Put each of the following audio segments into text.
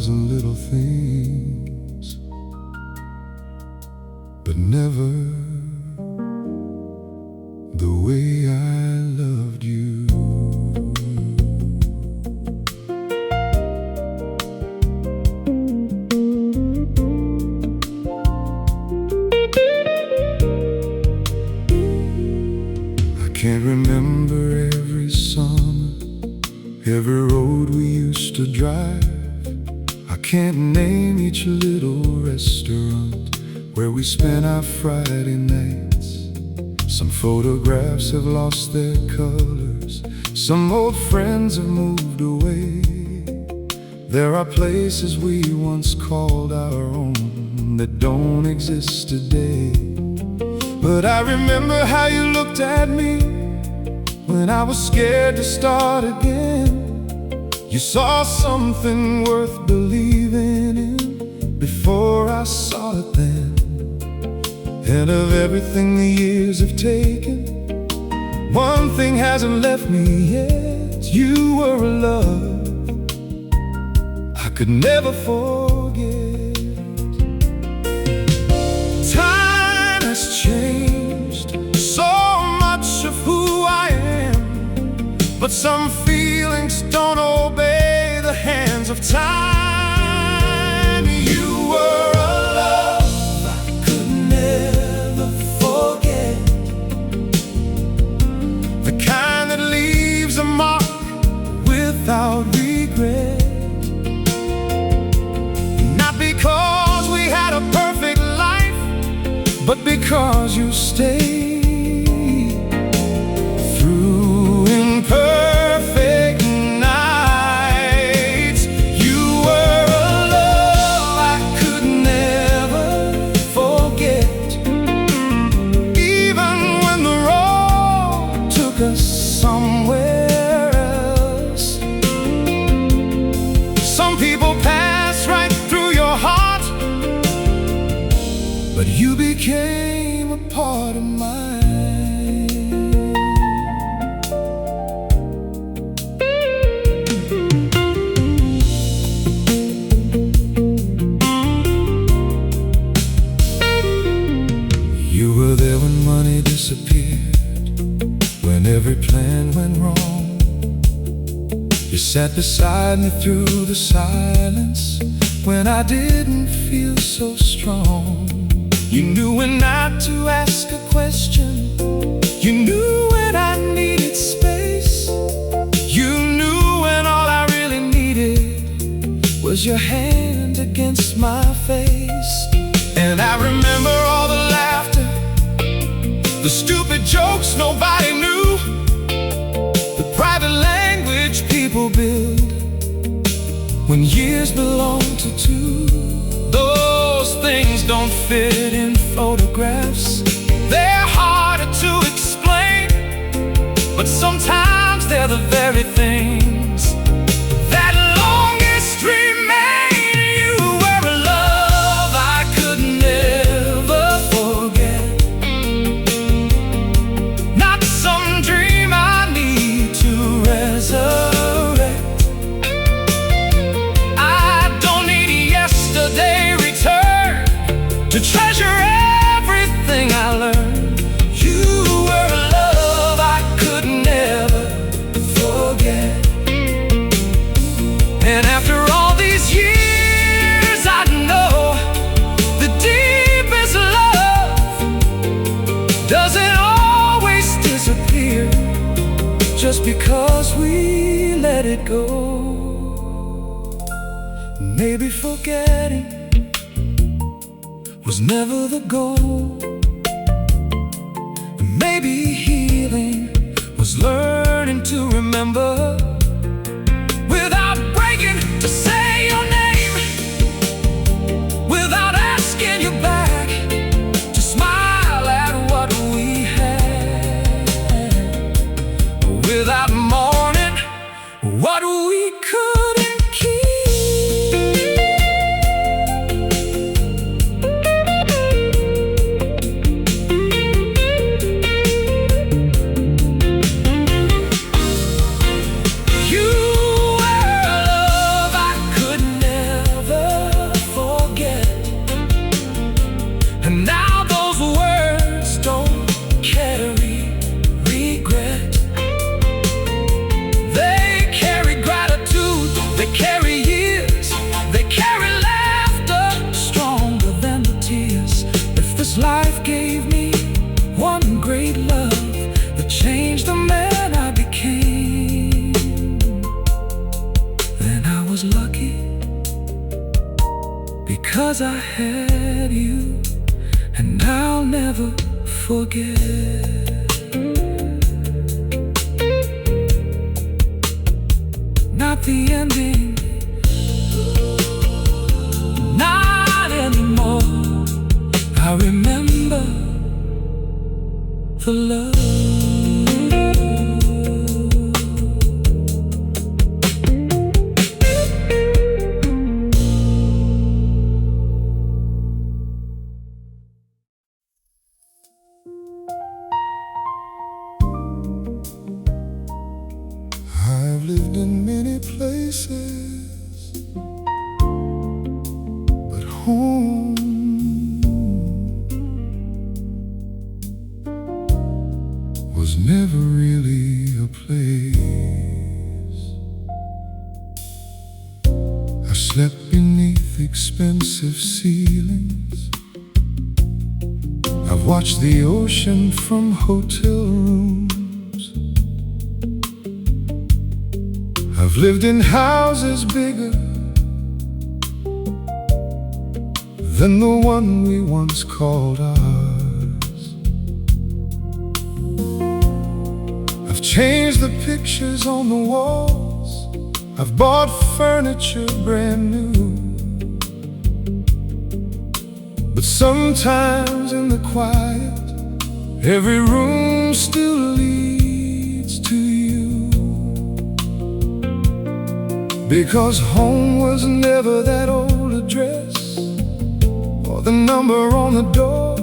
1,000 little things, but never the way I loved you. I can't remember every summer, every road we used to drive. I can't name each little restaurant where we spent our Friday nights. Some photographs have lost their colors, some old friends have moved away. There are places we once called our own that don't exist today. But I remember how you looked at me when I was scared to start again. You saw something worth believing in before I saw it then. And of everything the years have taken, one thing hasn't left me yet. You were a love I could never forget. Time has changed so much of who I am, but some feelings don't obey the hands of time. You were a love I could never forget, the kind that leaves a mark without regret. Not because we had a perfect life, but because you stayed through imperfect nights. You were a love I could never forget, even when the road took us somewhere else. Some people pass right through your heart, but you became a part of mine. You were there when money disappeared, when every plan went wrong. You sat beside me through the silence when I didn't feel so strong. You knew when not to ask a question, you knew when I needed space. You knew when all I really needed was your hand against my face. And I remember all the laughter, the stupid jokes nobody knew, the private language people build when years belong to two. Those things don't fit in photographs, they're harder to explain, but sometimes they're the very things that longest remain. You were a love I could never forget, not some dream I need to resurrect. I don't need yesterday to treasure everything I learned. You were a love I could never forget. And after all these years, I know the deepest love doesn't always disappear just because we let it go. Maybe forgetting was never the goal. Maybe healing was learning to remember without breaking to say your name, without asking you back to smile at what we had, without mourning what we couldn't keep. gave me one great love that changed the man I became. Then I was lucky because I had you, and I'll never forget. Not the ending, not anymore. I remember the love. I've lived in many places, but home was never really a place. I slept beneath expensive ceilings. I've watched the ocean from hotel rooms. I've lived in houses bigger than the one we once called ours. I've changed the pictures on the walls. I've bought furniture brand new. But sometimes in the quiet, every room still leads to you. Because home was never that old address or the number on the door.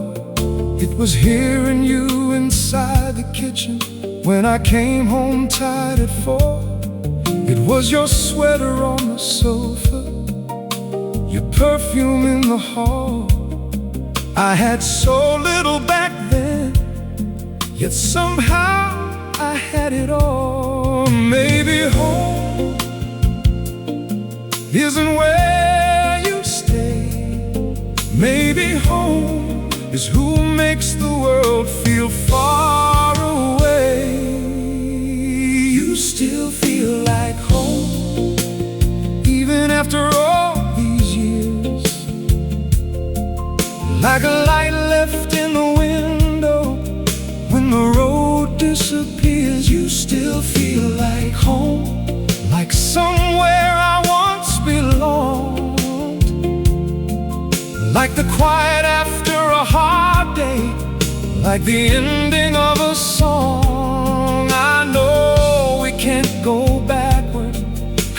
It was hearing you inside the kitchen when I came home tired at 4. It was your sweater on the sofa, your perfume in the hall. I had so little back then, yet somehow I had it all. Maybe home isn't where you stay. Maybe home is who makes the world feel far away. You still feel like home, even after all these years. Like a light left in the window when the road disappears. You still feel like home, like somewhere I once belonged. Like the quiet after a hard day, like the ending of a song. I know we can't go backward,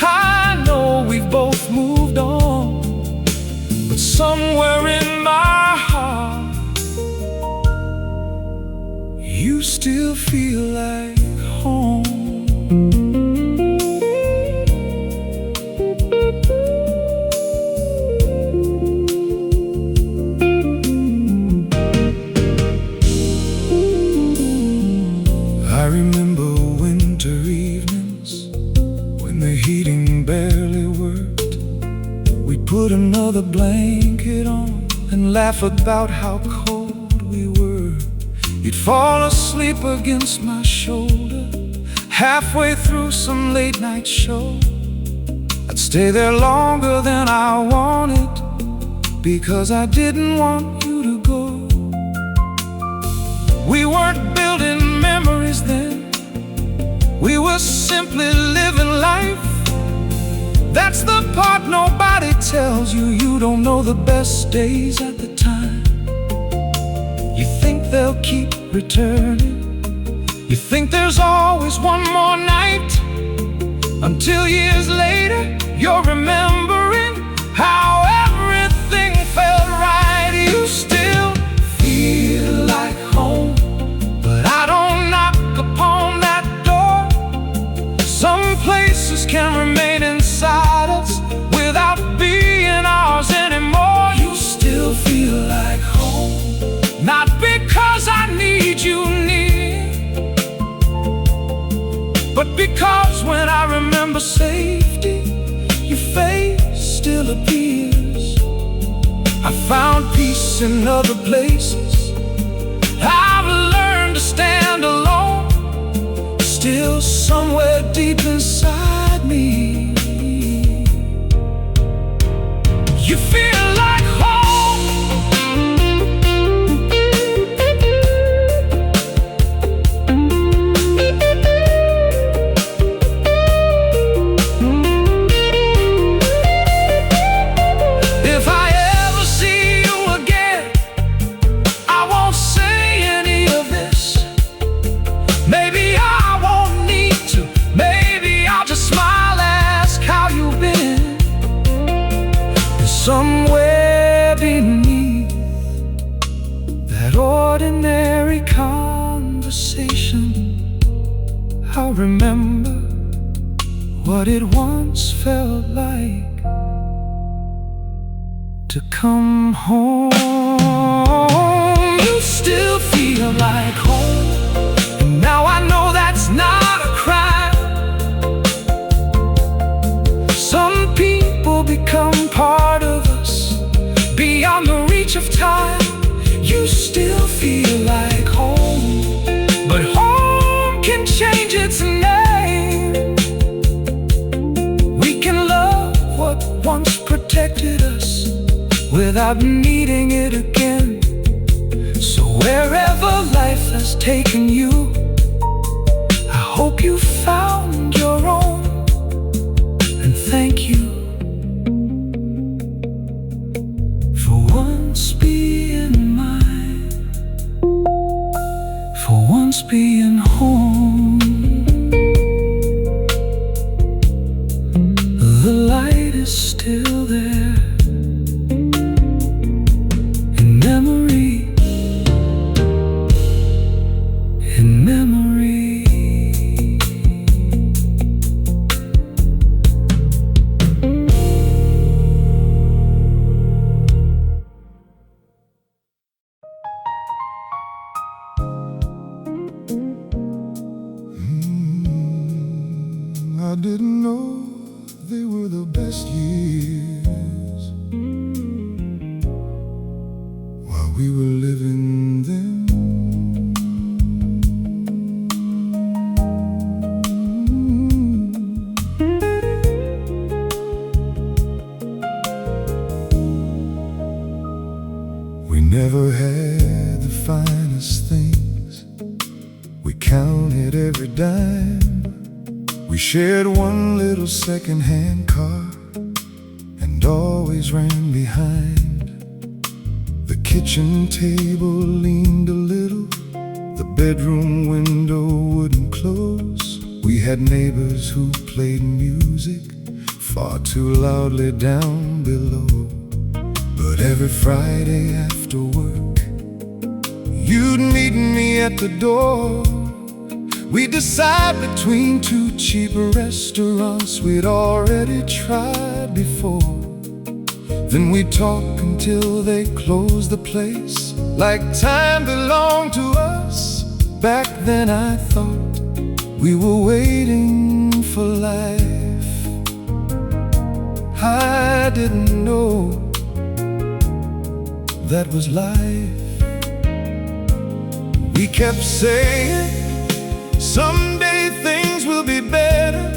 I know we've both moved on, but somewhere in my heart, you still feel like home. I remember winter evenings when the heating barely worked. We'd put another blanket on and laugh about how cold we were. You'd fall asleep against my shoulder halfway through some late night show. I'd stay there longer than I wanted because I didn't want you to go. We weren't building memories then, we were simply living life. That's the part nobody tells you. You don't know the best days at the time. You think they'll keep returning, you think there's always one more night, until years later you're remembering how everything felt right. You still feel like home, but I don't knock upon that door. Some places can remain inside us without being ours anymore. You still feel like home, not because I need you near, but because when I remember safety, your face still appears. I found peace in other places, ordinary conversation. I remember what it once felt like to come home. You still feel like home, and now I know that's not a crime. Some people become part of us, beyond the reach of time. You still feel like home, but home can change its name. We can love what once protected us without needing it again. So wherever life has taken you, I hope you found your own, and thank you for once being mine, for once being home. The light is still there in memory, in memory. I didn't know they were the best years while we were living them. We never had the finest things, we counted every dime. We shared one little second-hand car and always ran behind. The kitchen table leaned a little, the bedroom window wouldn't close. We had neighbors who played music far too loudly down below. But every Friday after work, you'd meet me at the door. We'd decide between two cheap restaurants we'd already tried before. Then we'd talk until they closed the place, like time belonged to us. Back then I thought we were waiting for life. I didn't know that was life. We kept saying, someday things will be better.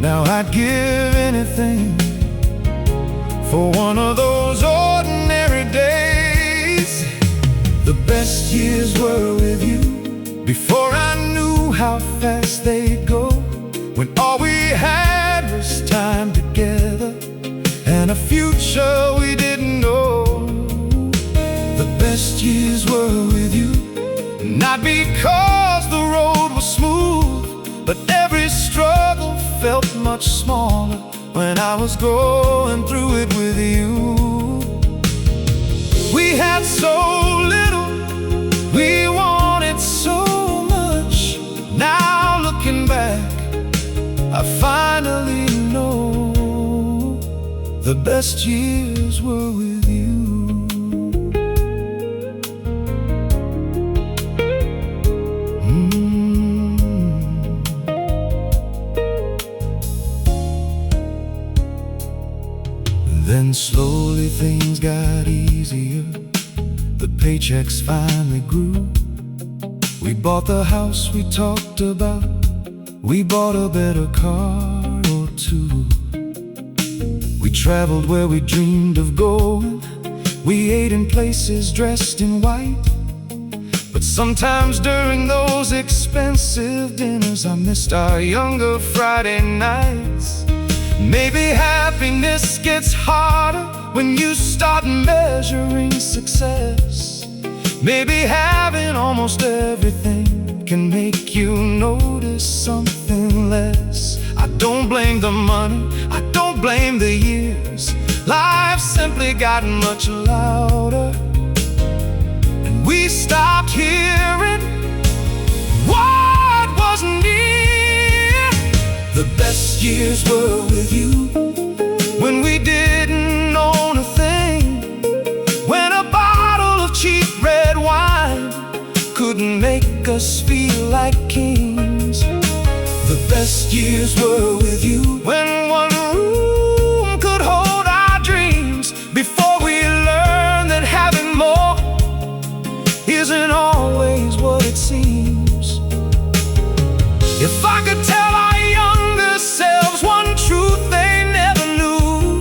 Now I'd give anything for one of those ordinary days. The best years were with you, before I knew how fast they'd go. When all we had was time together and a future we didn't know. The best years were with you, not because the road was smooth, but every struggle felt much smaller when I was going through it with you. We had so little, we wanted so much. Now looking back, I finally know the best years were with you. Then slowly things got easier, the paychecks finally grew. We bought the house we talked about, we bought a better car or two. We traveled where we dreamed of going, we ate in places dressed in white. But sometimes during those expensive dinners, I missed our younger Friday nights. Maybe happiness gets harder when you start measuring success. Maybe having almost everything can make you notice something less. I don't blame the money, I don't blame the years. Life simply got much louder. years were with you, when we didn't own a thing, when a bottle of cheap red wine couldn't make us feel like kings. The best years were with you, when one room could hold our dreams, before we learned that having more isn't always what it seems. If I could tell our younger selves one truth they never knew,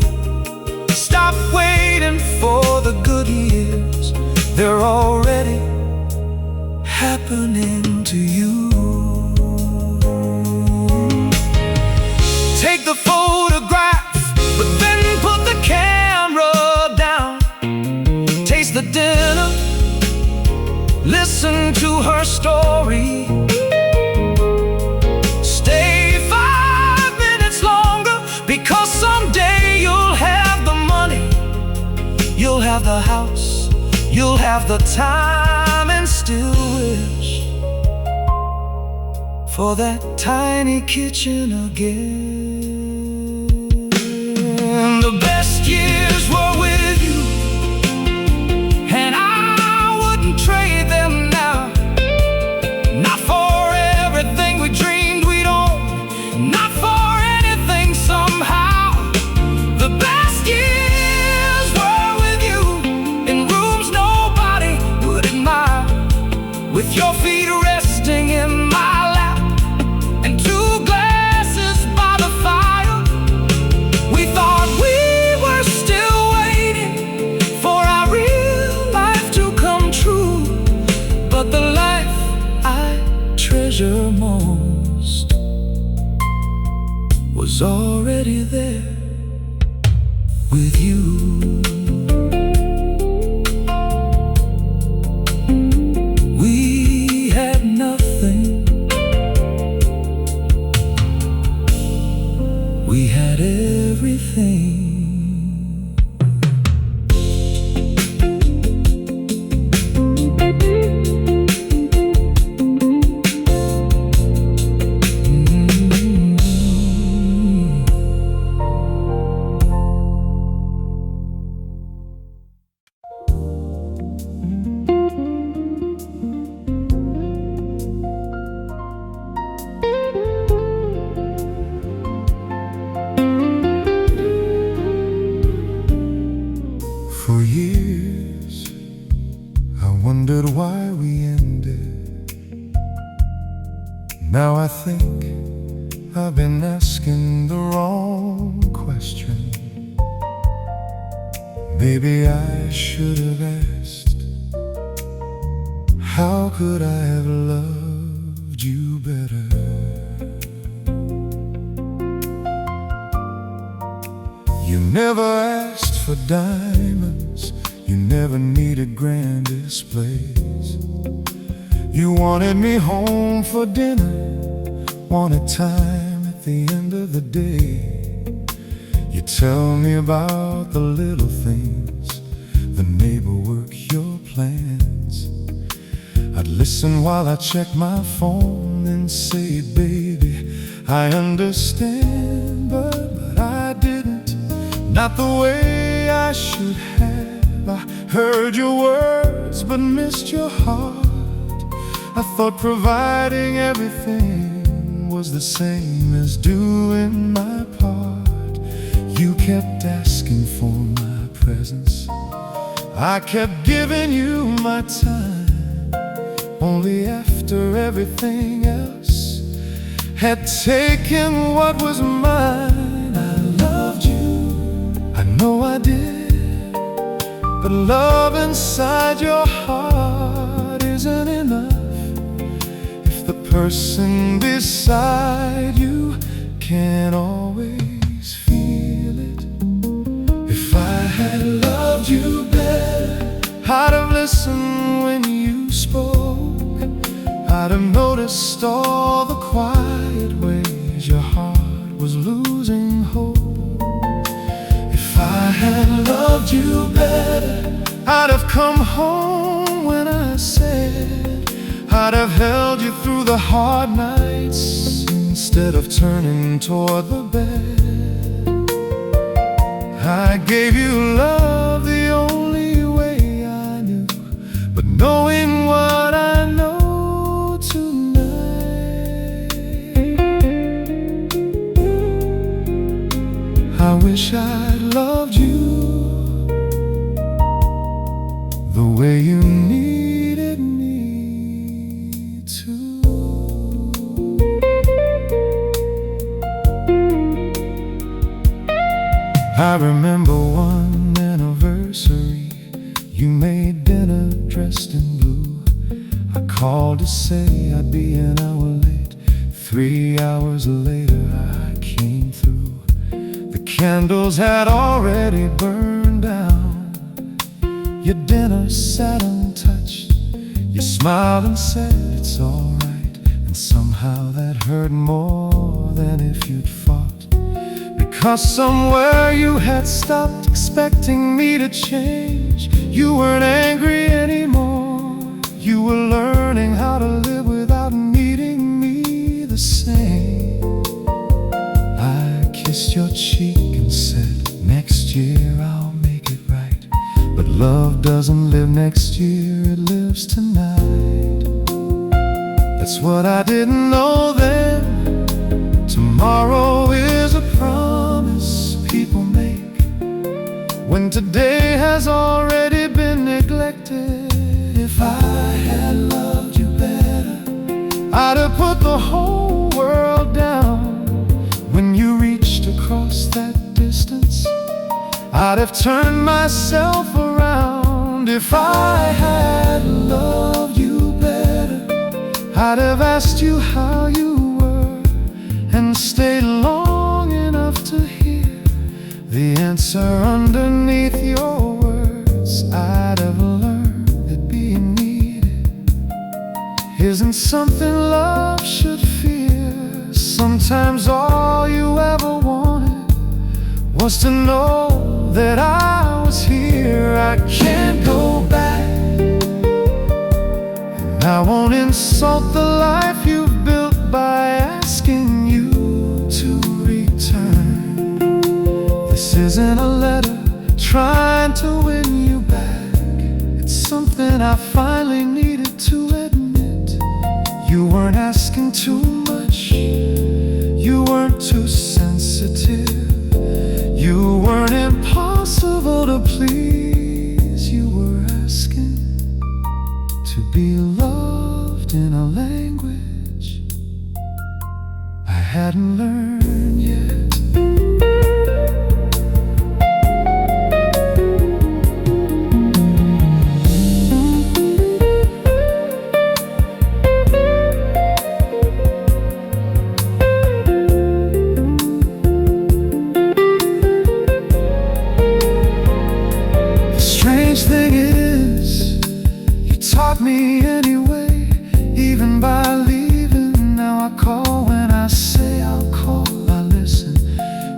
stop waiting for the good years, they're already happening to you. Take the photograph, but then put the camera down. Taste the dinner, listen to her story. Stay 5 minutes longer, because someday you'll have the money, you'll have the house, you'll have the time, and still wish for that tiny kitchen again. The best years were with you, and I wouldn't trade them now. Not for everything we dreamed we'd own, not for anything somehow. The best years were with you, in rooms nobody would admire, with your feet resting in my lap and 2 glasses by the fire. We thought we were still waiting for our real life to come true, but the life I treasure most was already there with you. We had nothing, we had everything. For years, I wondered why we ended. Now I think I've been asking the wrong question. Maybe I should have asked, how could I have loved you better? You never asked for diamonds, you never needed grand displays. You wanted me home for dinner, wanted time at the end of the day. You tell me about the little things, the neighbor work, your plans. I'd listen while I check my phone and say, baby, I understand, but I didn't. Not the way I should have. I heard your words but missed your heart. I thought providing everything was the same as doing my part. You kept asking for my presence, I kept giving you my time. Only after everything else had taken what was mine. I loved you, I know I did, but love inside your heart isn't enough if the person beside you can't always feel it. If I had loved you better, I'd have listened when you spoke. I'd have noticed all the quiet ways your heart was losing hope. If I had loved you better, I'd have come home when I said. I'd have held you through the hard nights instead Instead of turning toward the bed, I gave you love the only way I knew. But knowing what I know tonight, I wish I'd loved you the way you needed me to. I remember one anniversary, you made dinner dressed in blue. I called to say I'd be an hour late. 3 hours later I came through. The candles had already burned down. Your dinner sat untouched. You smiled and said it's alright, and somehow that hurt more than if you'd fought. Because somewhere you had stopped expecting me to change. You weren't angry anymore. You were learning how to live without needing me the same. I kissed your cheek and said, next year I'll make it right. But love doesn't live next year, it lives tonight. That's what I didn't know then. Tomorrow is a promise people make, when today has already been neglected. If I had loved you better, I'd have put the whole world down. When you reached across that distance, I'd have turned myself around. If I had loved you better, I'd have asked you how you were, and stayed long enough to hear the answer underneath your words. I'd have learned that being needed isn't something love should fear. Sometimes all you ever wanted was to know that I was here. I can't go back, and I won't insult the life you've built by asking you to return. This isn't a letter trying to win you back. It's something I finally needed to admit. You weren't asking too much. You weren't too sensitive. You weren't impossible to please. You were asking to be loved in a language I hadn't learned yet. The strange thing is, you taught me anyway, even by leaving. Now I call when I say I'll call. I listen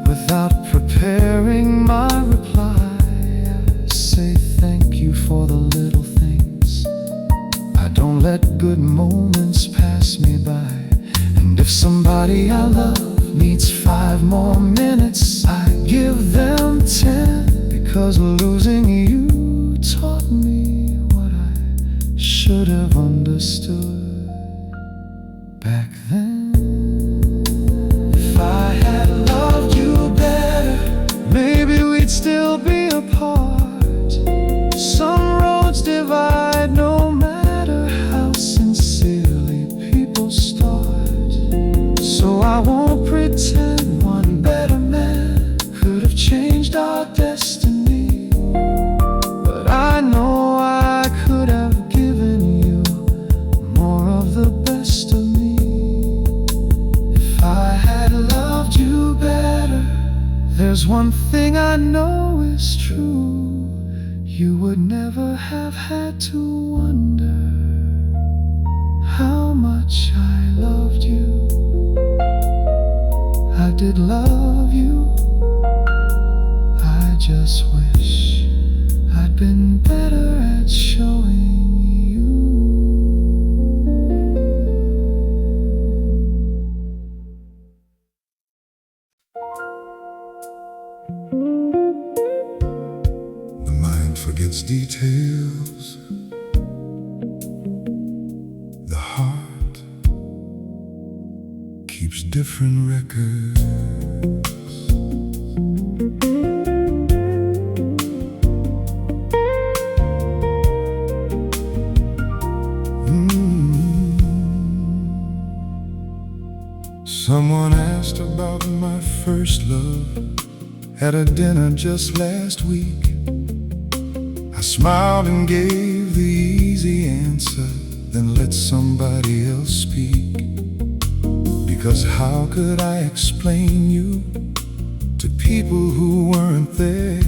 without preparing my reply. I say thank you for the little things. I don't let good moments pass me by. And if somebody I love needs 5 more minutes, I give them 10. Because losing you taught me what I should have understood back then. If I had loved you better, maybe we'd still be apart. Some roads divide no matter how sincerely people start. So I won't pretend one better man could have changed our destiny. But I know I could have given you more of the best of me. If I had loved you better, there's one thing I know is true. You would never have had to wonder how much I loved you. I did love you. I just wish I'd been better at showing you. different records. Someone asked about my first love at a dinner just last week. I smiled and gave the easy answer, then let somebody else speak. Because how could I explain you to people who weren't there?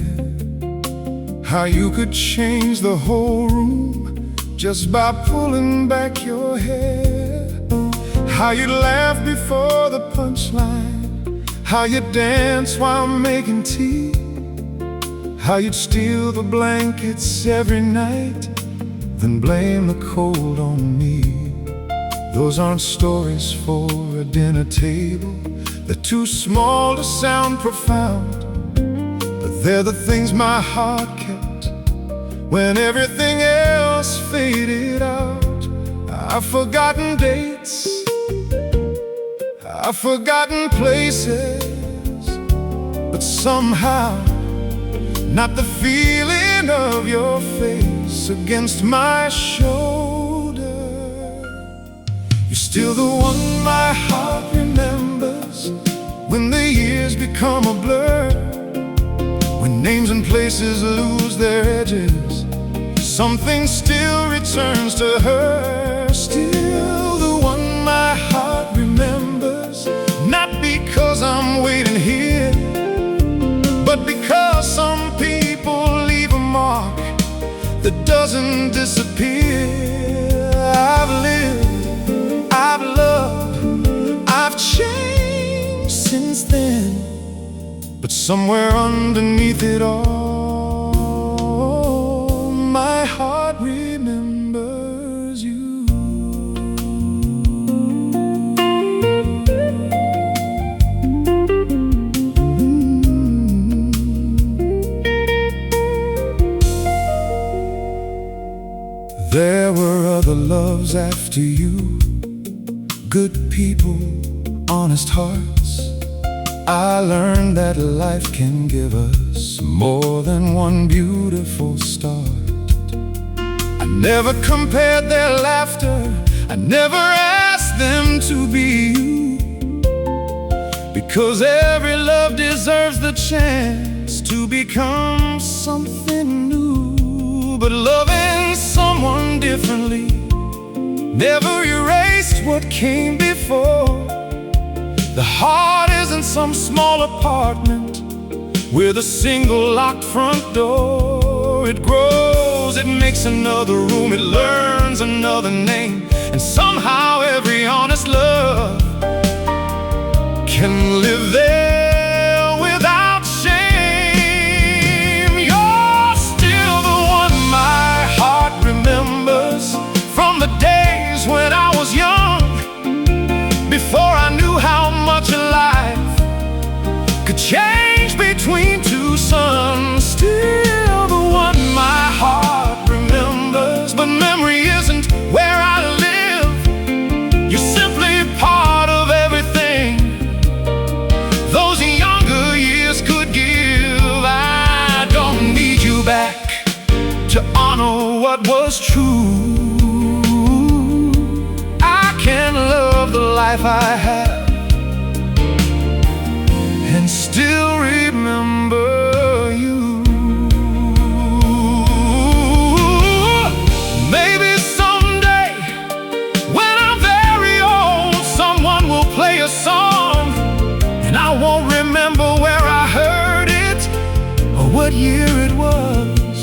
How you could change the whole room just by pulling back your hair? How you'd laugh before the punchline, how you'd dance while making tea, how you'd steal the blankets every night, then blame the cold on me. Those aren't stories for a dinner table. They're too small to sound profound, but they're the things my heart kept when everything else faded out. I've forgotten dates, I've forgotten places, but somehow not the feeling of your face against my shoulder. You're still the one my heart remembers when the years become a blur, when names and places lose their edges. Something still returns to her. Still the one my heart remembers, not because I'm waiting here, but because some people leave a mark that doesn't disappear. I've lived, I've loved, I've changed since then, but somewhere underneath it all, my heart remembers you. There were other loves after you, good people, honest hearts. I learned that life can give us more than one beautiful start. I never compared their laughter, I never asked them to be you, because every love deserves the chance to become something new. But loving someone differently never erased what came before. The heart isn't some small apartment with a single locked front door. It grows, it makes another room, it learns another name, and somehow every honest love can live there without shame. You're still the one my heart remembers from the days when I was young, before I knew how much life could change between two suns. Still the one my heart remembers, but memory isn't where I live. You're simply part of everything those younger years could give. I don't need you back to honor what was true. I can love the life I have and still remember you. Maybe someday, when I'm very old, someone will play a song, and I won't remember where I heard it or what year it was,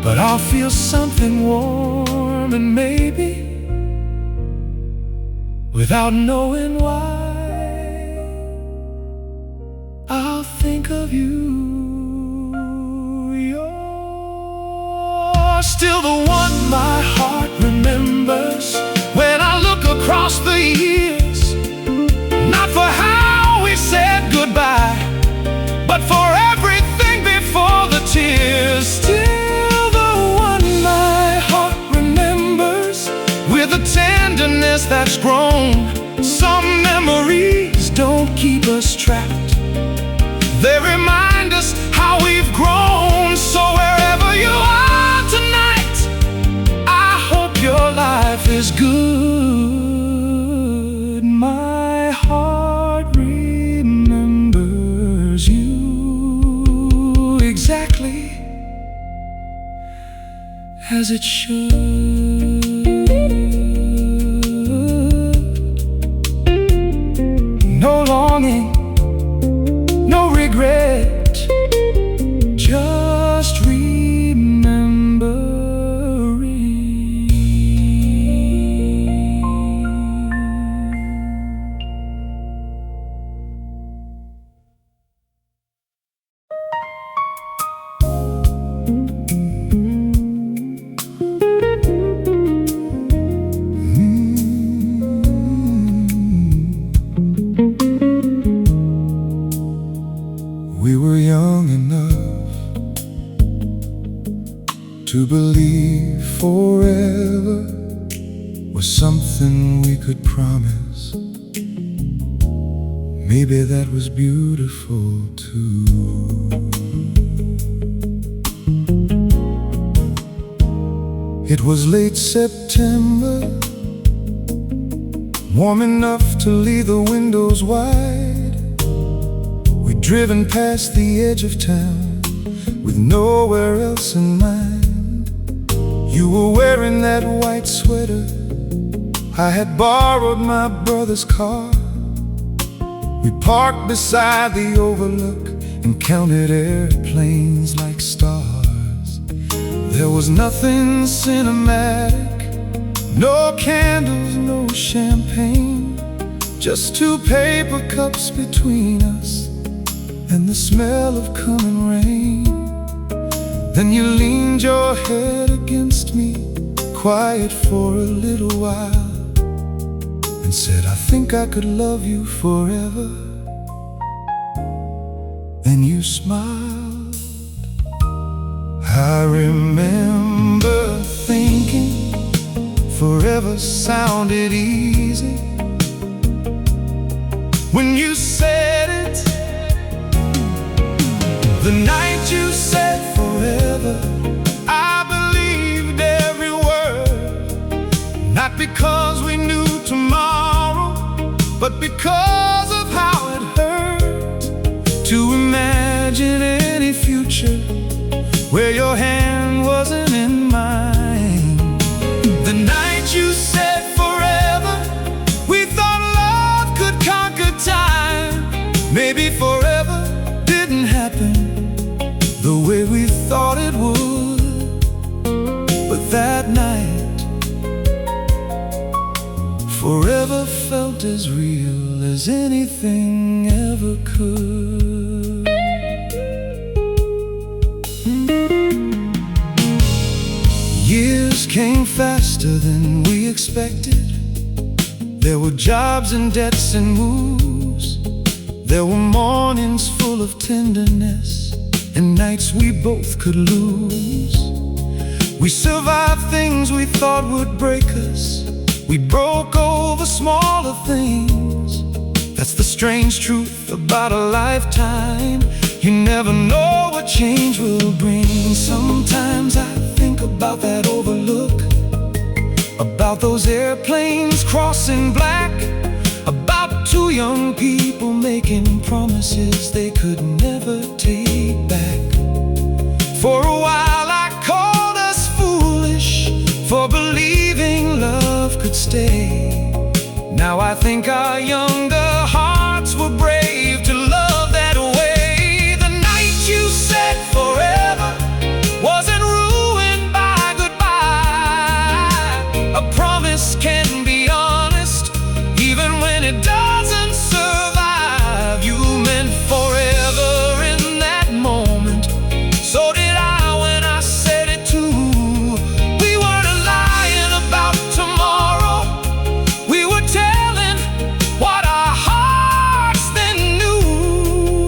but I'll feel something warm, and maybe, without knowing why, I'll think of you. You're still the one my heart remembers when I look across the years, not for how we said goodbye, but for everything before the tears. Still the one my heart remembers with a tenderness that's grown. us trapped. They remind us how we've grown. So wherever you are tonight, I hope your life is good. My heart remembers you exactly as it should. No longing, no regret, just We were young enough to believe forever was something we could promise. Maybe that was beautiful too. It was late September, warm enough to leave the windows wide. We'd driven past the edge of town with nowhere else in mind. You were wearing that white sweater. I had borrowed my brother's car. We parked beside the overlook and counted airplanes like stars. There was nothing cinematic, no candles, no champagne, just two paper cups between us and the smell of coming rain. Then you leaned your head against me, quiet for a little while, and said, I think I could love you forever. Then you smiled. I remember thinking forever sounded easy when you said it. The night you said forever, I believed every word. Not because we knew tomorrow, but because of how it hurt to imagine any future where your hand wasn't in mine. The night you said forever, we thought love could conquer time. Maybe forever didn't happen the way we thought it would, but that night forever felt as real as anything ever could. Years came faster than we expected. There were jobs and debts and moves. There were mornings full of tenderness and nights we both could lose. We survived things we thought would break us. We broke over smaller things. That's the strange truth about a lifetime. You never know what change will bring. Sometimes I think about that overlook, about those airplanes crossing black, about two young people making promises they could never take back. For a while I called us foolish for believing love could stay. Now I think our younger hearts were brave to love that way. The night you said forever wasn't ruined by goodbye. A promise can be honest even when it doesn't survive. You meant forever in that moment. So did I when I said it too. We weren't lying about tomorrow. We were telling what our hearts then knew.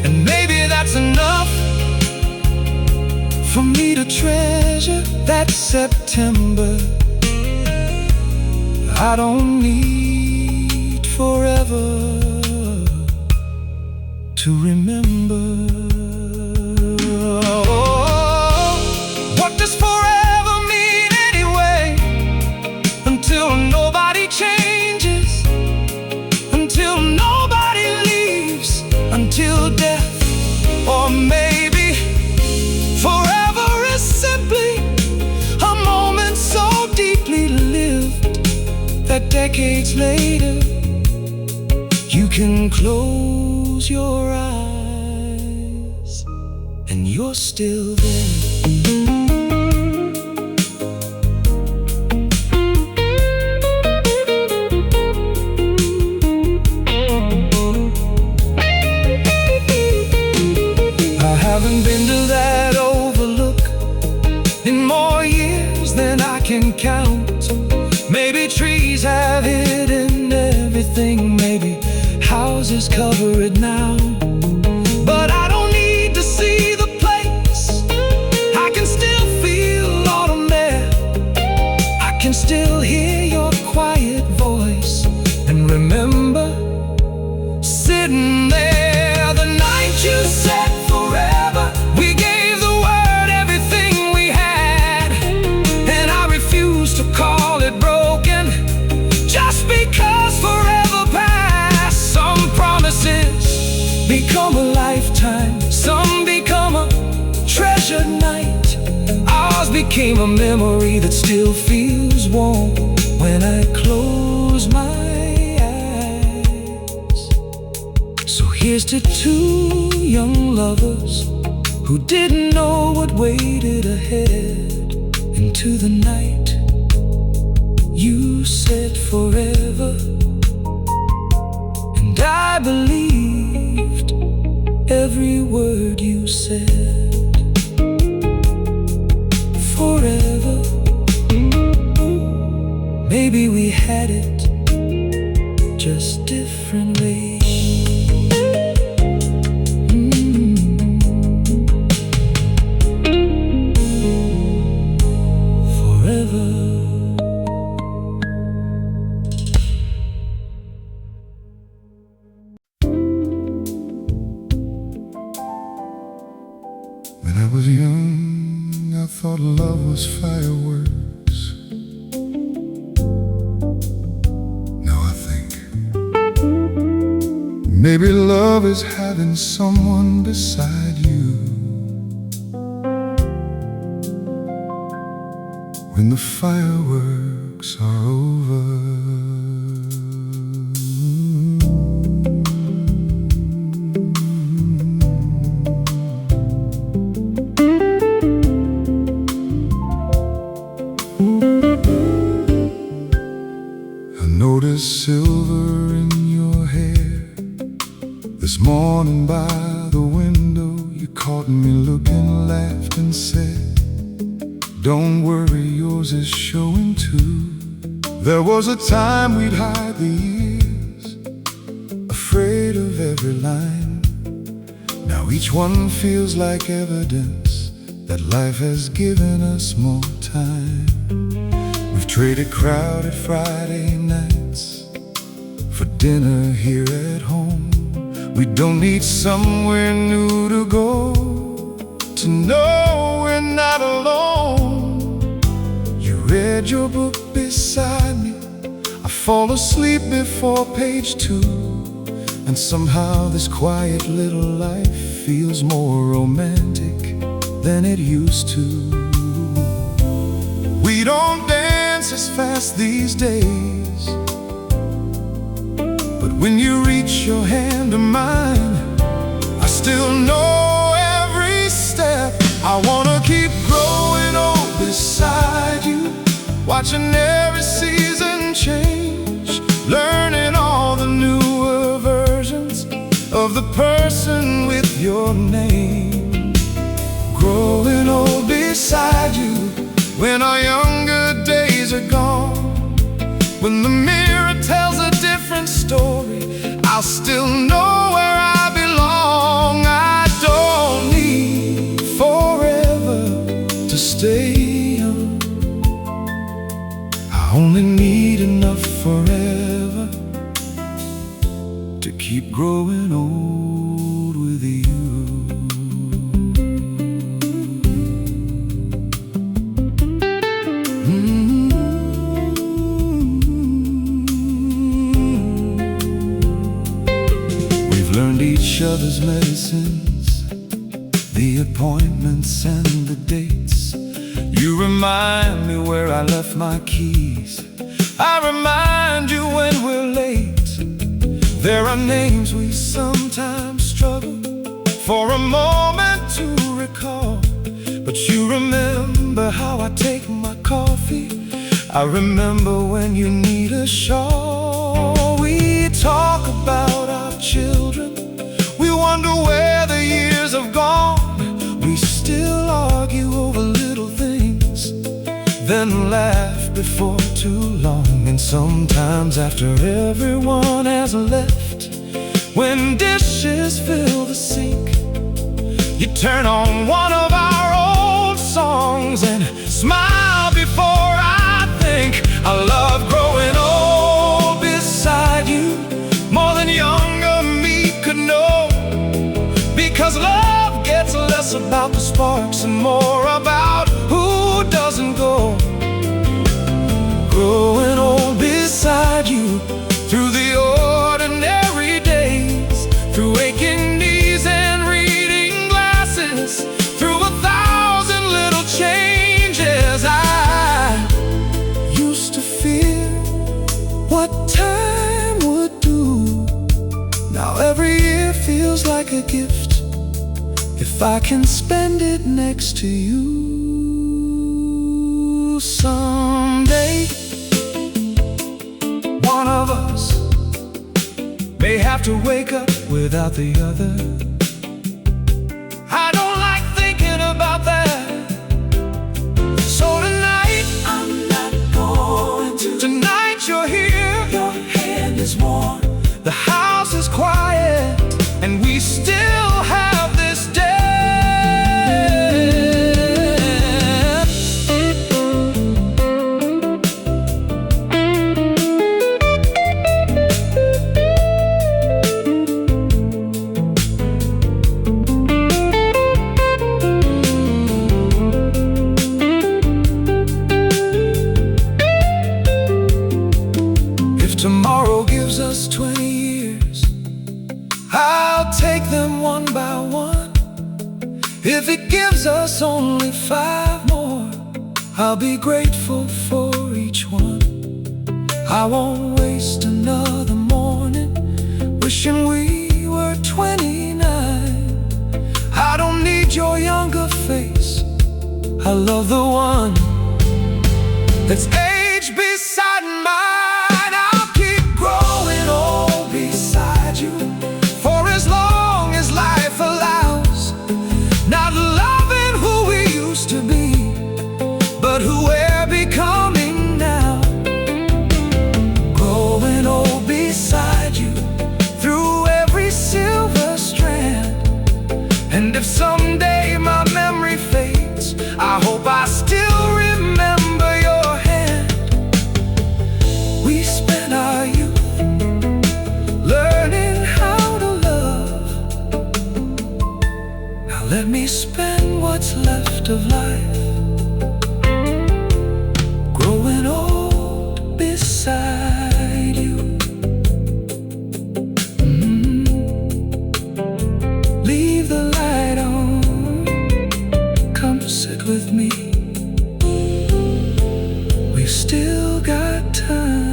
And maybe that's enough for me to treasure that September. I don't need forever to remember. What does forever mean anyway? Until nobody changes, until nobody leaves, until death. Or maybe forever is simply a moment so deeply lived that decades later you can close your eyes and you're still there. I haven't been to that overlook in more years than I can count. Maybe trees have hidden everything, maybe houses cover it now. But I don't need to see the place, I can still feel autumn there. I can still hear your quiet voice and remember sitting there the night you said forever. We gave the word everything we had, and I refuse to call it broken just because forever passed. Some promises become a lifetime, some become a treasured night. Ours became a memory that still feels warm when I close my eyes. So here's to two young lovers who didn't know what waited ahead. Into the night you said forever, and I believed every word you said. Forever, maybe we had it just differently. When I was young, I thought love was fireworks. Now I think maybe love is having someone beside you. When the fireworks are over, noticed silver in your hair. This morning by the window, you caught me looking, laughed and said, don't worry, yours is showing too. There was a time we'd hide the years, afraid of every line. Now each one feels like evidence that life has given us more time. We've traded crowded Friday nights for dinner here at home. We don't need somewhere new to go to know we're not alone. You read your book beside me, I fall asleep before page 2, and somehow this quiet little life feels more romantic than it used to. We don't dance as fast these days, but when you reach your hand to mine, I still know every step. I wanna keep growing old beside you, watching every season change, learning all the newer versions of the person with your name. Growing old beside you when our younger days are gone. When the mirror tells a different story, I'll still know where I belong. I don't need forever to stay young, I only need enough forever to keep growing old each other's medicines, the appointments and the dates. You remind me where I left my keys. I remind you when we're late. There are names we sometimes struggle for a moment to recall, but you remember how I take my coffee. I remember when you need a shawl. We talk about our children, we wonder where the years have gone. We still argue over little things, then laugh before too long. And sometimes after everyone has left, when dishes fill the sink, you turn on one of our old songs and smile before I think. I love growing old beside you more than younger me could know, because love gets less about the sparks and more about who doesn't go. Growing old beside you through the ordinary days, through aching knees and reading glasses, through 1,000 little changes. I used to fear what time would do. Now every year feels like a gift if I can spend it next to you. Someday one of us may have to wake up without the other. I don't like thinking about that. So tonight I'm not going to. Tonight you're here, your hand is warm, the house is quiet, and we still have this day. Tomorrow gives us 20 years, I'll take them one by one. If it gives us only 5 more, I'll be grateful for each one. I won't waste another morning wishing we were 29. I don't need your younger face, I love the one that's aged beside mine. Who we're becoming now, growing old beside you through every silver strand. And if someday my memory fades, I hope I still remember your hand. We spent our youth learning how to love. Now let me spend what's left of life growing old beside you. Leave the light on, come sit with me. We've still got time.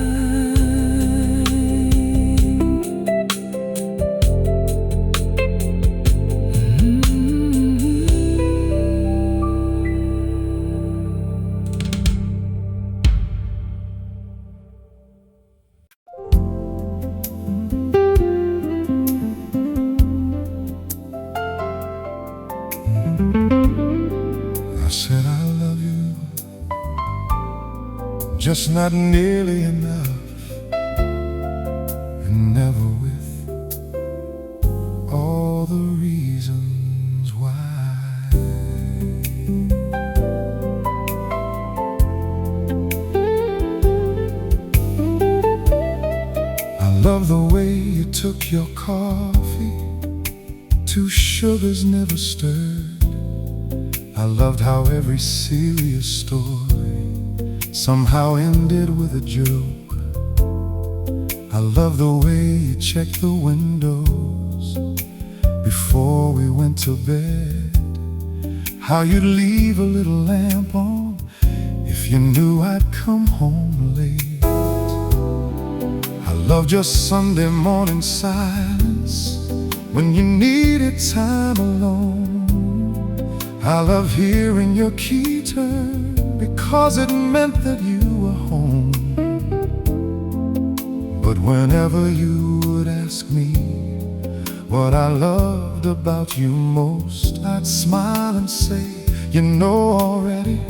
I said I love you, just not nearly enough, and never with all the reasons why. I love the way you took your coffee, 2 sugars never stirred. I loved how every serious story somehow ended with a joke. I love the way you checked the windows before we went to bed, how you'd leave a little lamp on if you knew I'd come home late. I loved your Sunday morning silence when you needed time alone. I love hearing your key turn because it meant that you were home. But whenever you would ask me what I loved about you most, I'd smile and say, you know already.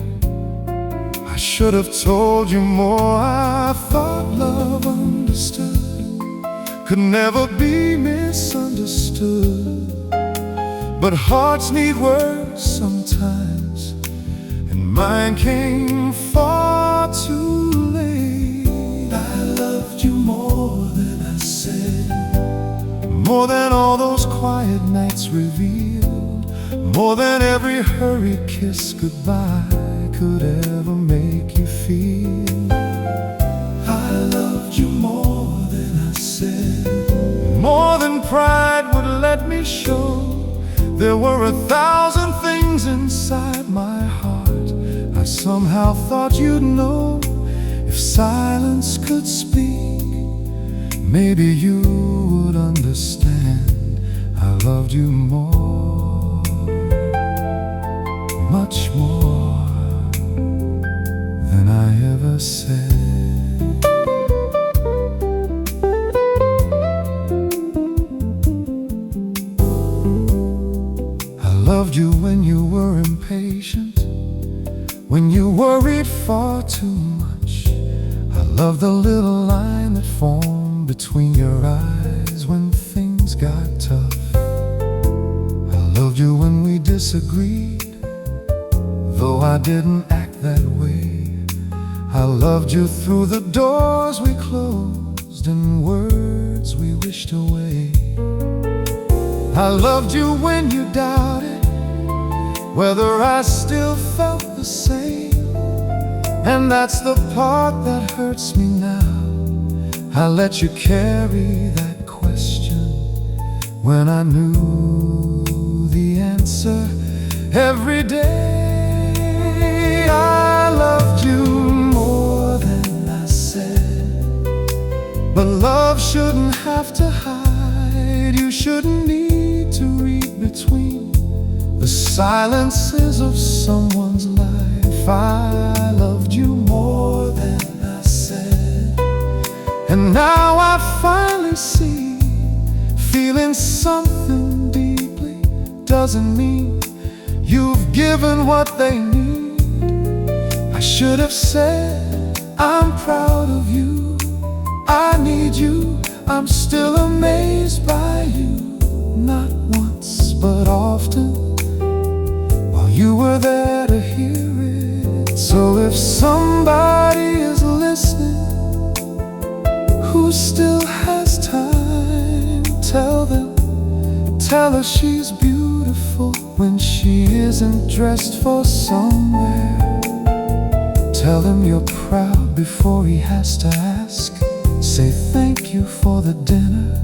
I should have told you more. I thought love understood could never be misunderstood, but hearts need words sometimes, and mine came far too late. I loved you more than I said, more than all those quiet nights revealed, more than every hurried kiss goodbye could ever make you feel. I loved you more than I said, more than pride would let me show. There were 1,000 things inside my heart I somehow thought you'd know. If silence could speak, maybe you would understand. I loved you more, much more than I ever said. I loved you when you were impatient, when you worried far too much. I loved the little line that formed between your eyes when things got tough. I loved you when we disagreed, though I didn't act that way. I loved you through the doors we closed and words we wished away. I loved you when you doubted whether I still felt the same, and that's the part that hurts me now. I let you carry that question when I knew the answer every day. I loved you more than I said, but love shouldn't have to hide. You shouldn't need to read between the silences of someone's life. I loved you more than I said, and now I finally see, feeling something deeply doesn't mean you've given what they need. I should have said, I'm proud of you, I need you, I'm still amazed by you. Not once, but often, while you were there to hear it. So if somebody is listening who still has time, tell her she's beautiful when she isn't dressed for somewhere. Tell him you're proud before he has to ask. Say thank you for the dinner,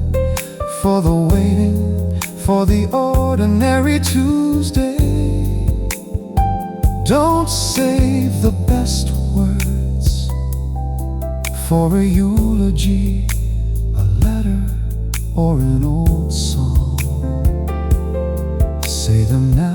for the waiting, for the ordinary Tuesday. Don't save the best words for a eulogy, a letter, or an old song. Say them now.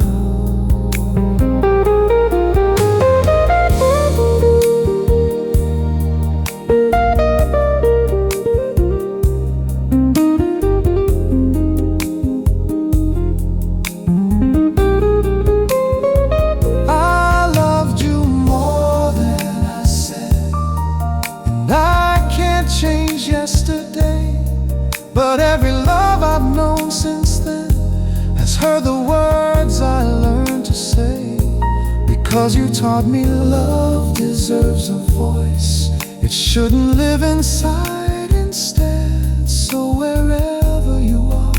Changed yesterday, but every love I've known since then has heard the words I learned to say. Because you taught me love deserves a voice, it shouldn't live inside instead. So wherever you are,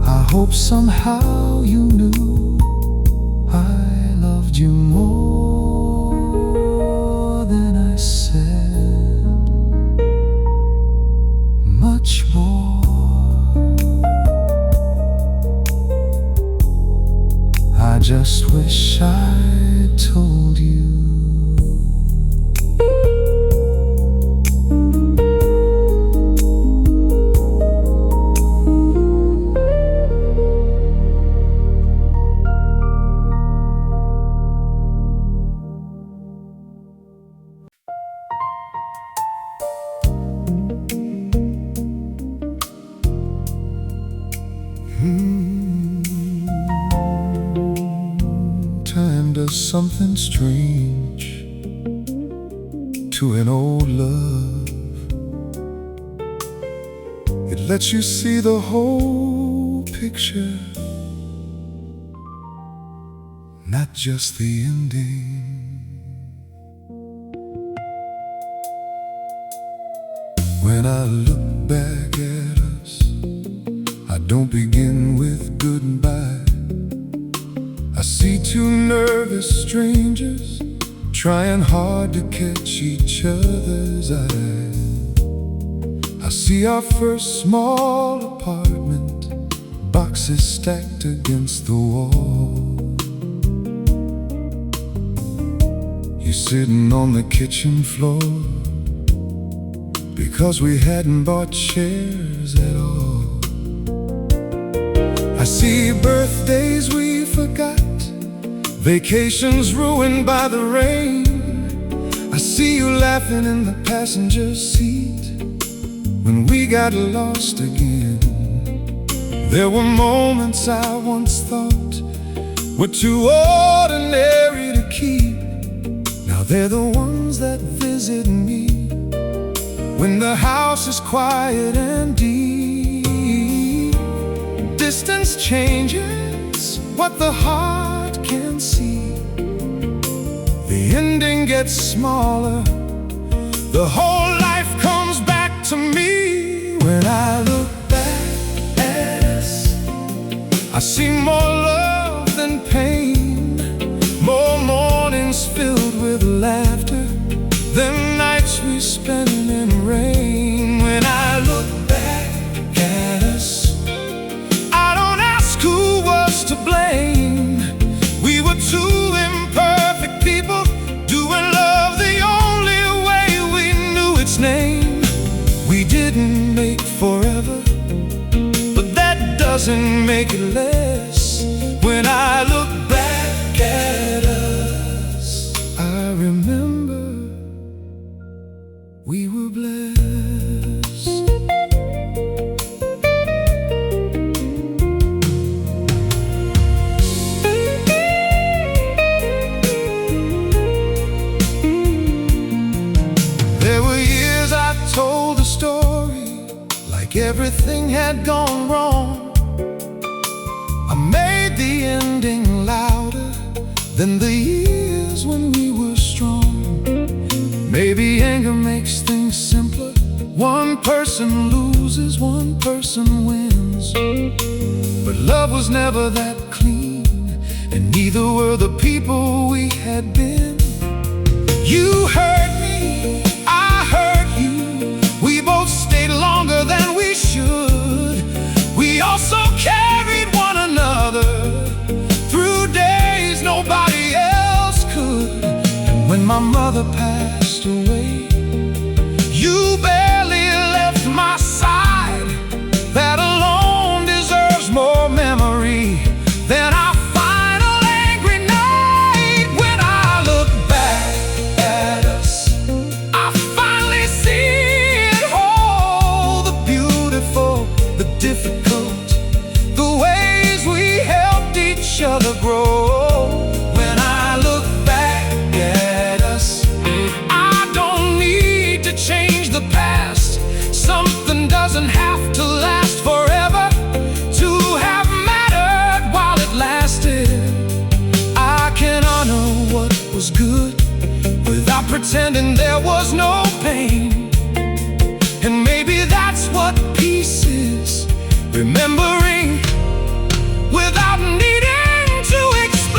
I hope somehow you knew I loved you more than I said. Much more something strange to an old love. It lets you see the whole picture, not just the ending. When I look back at us, I don't begin with goodbye. I see two nervous strangers trying hard to catch each other's eye. I see our first small apartment, boxes stacked against the wall. You sitting on the kitchen floor because we hadn't bought chairs at all. I see birthdays we forgot, vacations ruined by the rain. I see you laughing in the passenger seat when we got lost again. There were moments I once thought were too ordinary to keep. Now they're the ones that visit me when the house is quiet and deep. Distance changes what the heart can see. The ending gets smaller, the whole life comes back to me. When I look back at us, I see more love than pain, more mornings filled with laughter than nights we spent in rain. When I look back at us, I don't ask who was to blame. We were two imperfect people doing love the only way we knew its name. We didn't make forever, but that doesn't make it less. When I look back at us, I remember we were blessed. There were years I told the story like everything had gone wrong. I made the ending louder than the years when we were strong. Maybe anger makes things simpler. One person loses, one person wins. But love was never that clean, and neither were the people we had been. You hurt me, I hurt you. We both stayed longer than we should. We also carried one another through days nobody else could. And when my mother passed away, you barely left my side. That alone deserves more memory than our final angry night. When I look back at us, I finally see it all. The beautiful, the difficult, the ways we helped each other grow. When I look back at us, I don't need to change the past. Something doesn't have to last forever to have mattered while it lasted. I can honor what was good without pretending there was no pain. And maybe that's what peace is, remembering without needing to explain.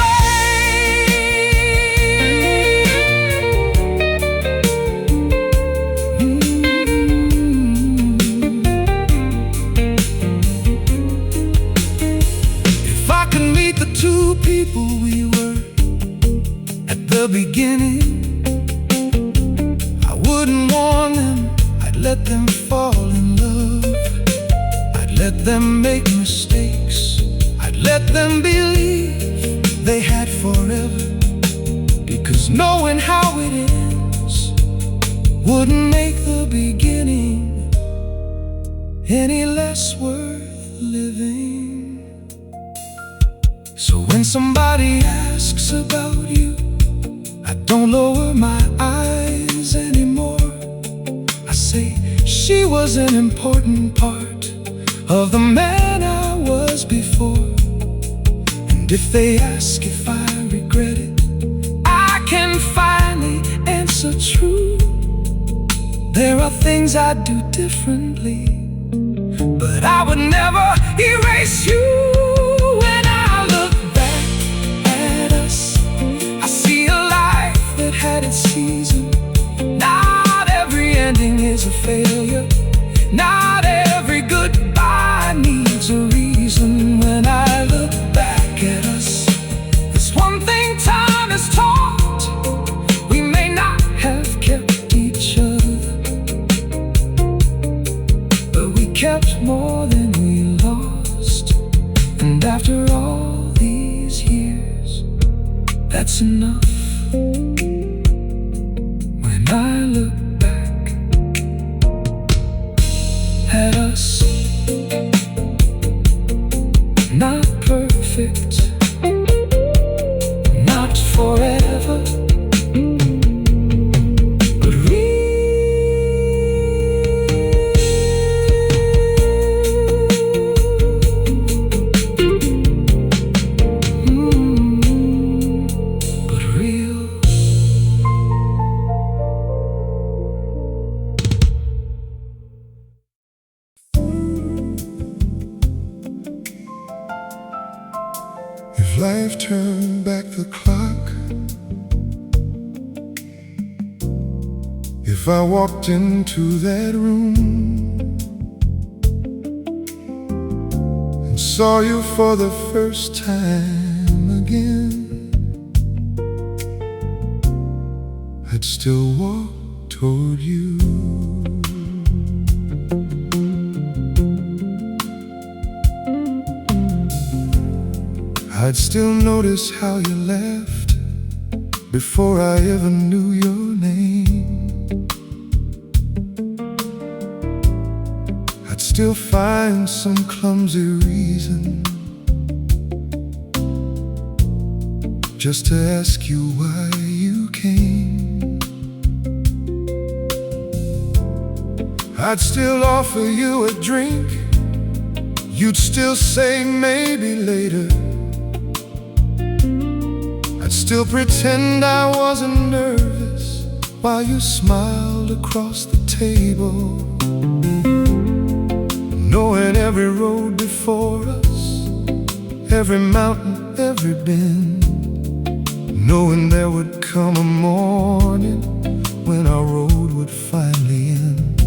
If I could meet the two people we were at the beginning, I wouldn't warn them, I'd let them fall in love. I'd let them make mistakes, I'd let them believe they had forever. Because knowing how it ends wouldn't make the beginning any less worth living. So when somebody asks about you, I don't lower my eyes anymore. I say she was an important part of the man I was before. And if they ask if I regret it, I can finally answer true. There are things I'd do differently, but I would never erase you. When I look back at us, I see a life that had its season. Not every ending is a failure. Not every goodbye needs a reason. When I look back at us, there's one thing time has taught: we may not have kept each other, but we kept more than we lost. And after all these years, that's enough. When I look back at us, not perfect, not forever, but real. If life turned back the clock, if I walked into that room and saw you for the first time again, I'd still walk toward you. I'd still notice how you laughed before I ever knew your name. I'd still find some clumsy reason just to ask you why you came. I'd still offer you a drink. You'd still say maybe later. I'd still pretend I wasn't nervous while you smiled across the table, knowing every road before us, every mountain, every bend, knowing there would come a morning when our road would finally end.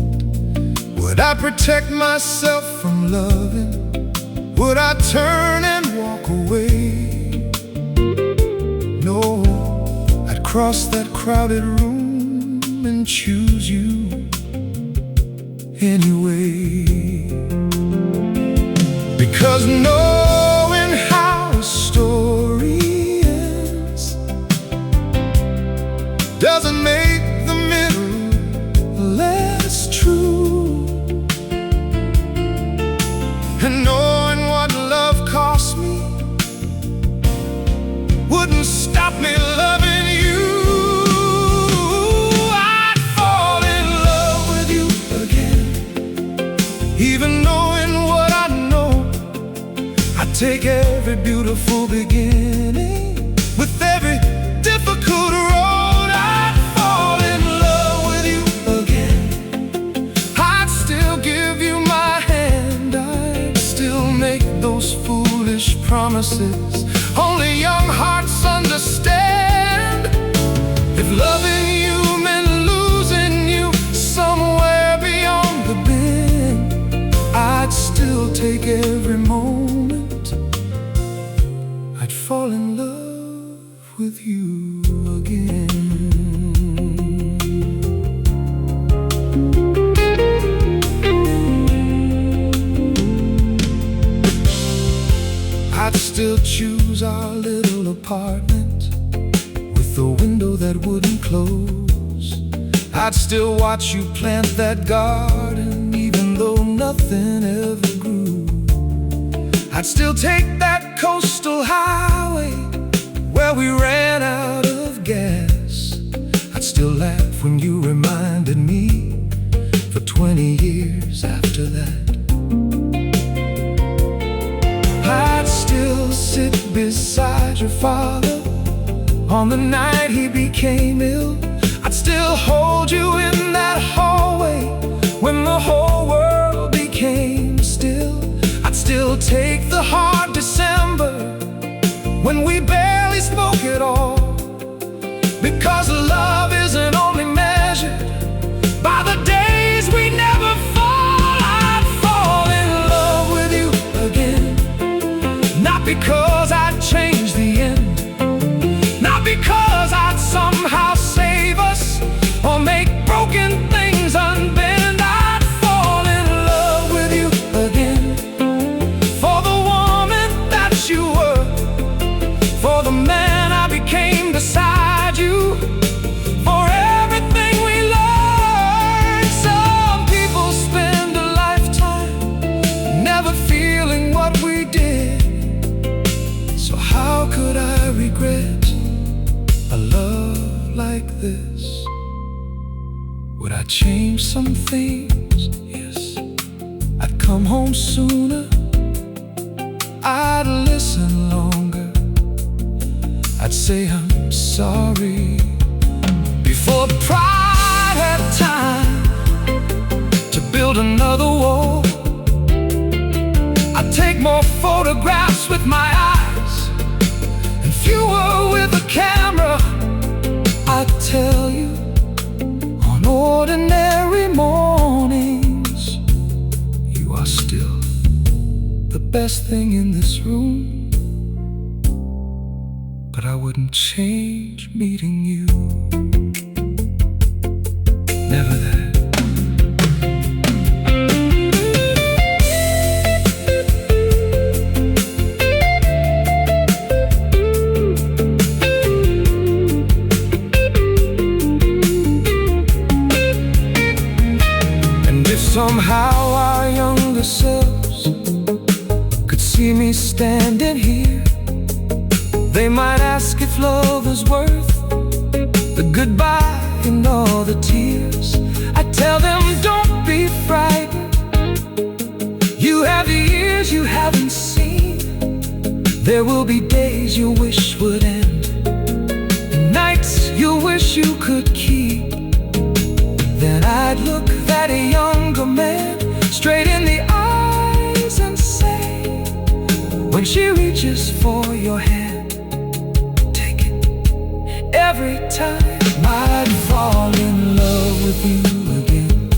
Would I protect myself from loving? Would I turn and walk away? No, I'd cross that crowded room and choose you anyway. Because knowing how a story ends doesn't make the middle less true. And knowing what love cost me wouldn't stop me loving you. I'd fall in love with you again, even knowing what I know. I'd take every beautiful beginning with every difficult road. I'd fall in love with you again. I'd still give you my hand. I'd still make those foolish promises only young hearts understand. If loving you meant losing you somewhere beyond the bend, I'd still take every moment. I'd fall in love with you again. I'd still choose our little apartment with the window that wouldn't close. I'd still watch you plant that garden even though nothing ever grew. I'd still take that coastal highway where we ran out of gas. I'd still laugh when you reminded me for 20 years after that. I'd still sit beside your father on the night he became ill. I'd still hold you in that hallway when the whole world became still. I'd still take the hard December when we barely spoke at all, because love isn't only measured by the days we never fall. I'd fall in love with you again, not because I'd change the end, not because I'd somehow save us or make broken things unbend. I'd fall in love with you again, for the woman that you were, for the man I became beside you, for everything we learned. Some people spend a lifetime never feeling what we did, so how could I regret a love like this? Would I change some things? Yes. I'd come home sooner, I'd listen longer, I'd say I'm sorry before pride had time to build another wall. I'd take more photographs with my eyes and fewer with a camera. I'd tell you on ordinary mornings, you are still the best thing in this room, but I wouldn't change meeting you. Never that. And if somehow our younger selves could see me standing here, they might ask if love is worth the goodbye and all the tears. I tell them, don't be frightened, you have the years you haven't seen. There will be days you wish would end, and nights you wish you could keep. Then I'd look that younger man straight in the eyes and say, when she reaches for your hand, every time I'd fall in love with you again,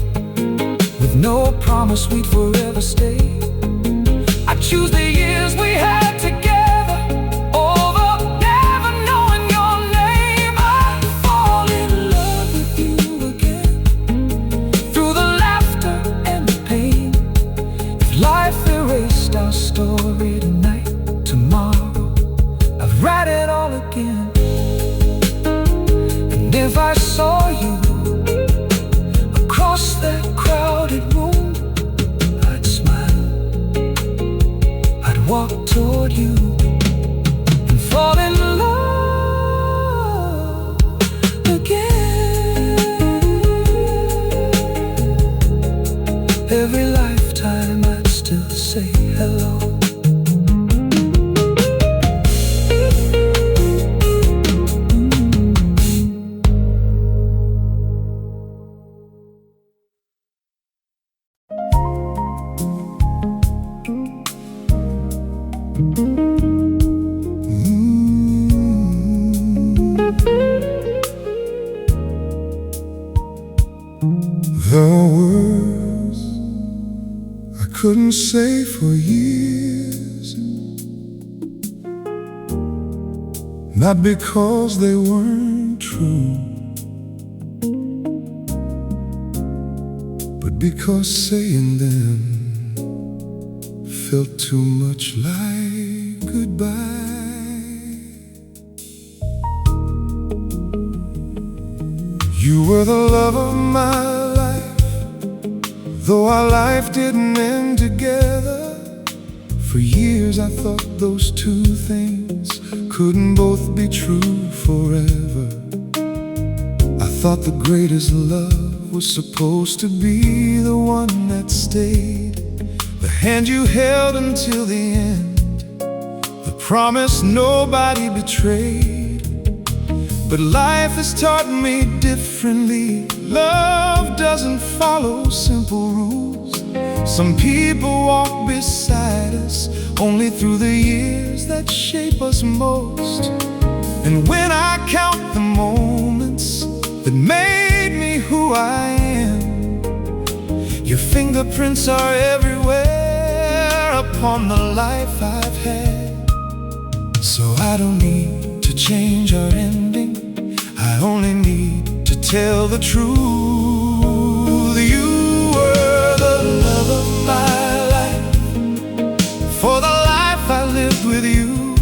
with no promise we'd forever stay. I'd choose the years we had together over never knowing your name. I'd fall in love with you again, through the laughter and the pain. If life erased our story tonight, tomorrow I'd write it all again. If I saw you across that crowded room, I'd smile, I'd walk toward you and fall in love again. Every lifetime I'd still say hello. The words I couldn't say for years, not because they weren't true, but because saying them felt too much like goodbye. You were the love of my life, though our life didn't end together. For years I thought those two things couldn't both be true forever. I thought the greatest love was supposed to be the one that stayed, the hand you held until the end, the promise nobody betrayed. But life has taught me differently. Love doesn't follow simple rules. Some people walk beside us only through the years that shape us most. And when I count the moments that made me who I am, your fingerprints are everywhere upon the life I've had. So I don't need to change our ending, I only need to tell the truth. You were the love of my life, for the life I lived with you,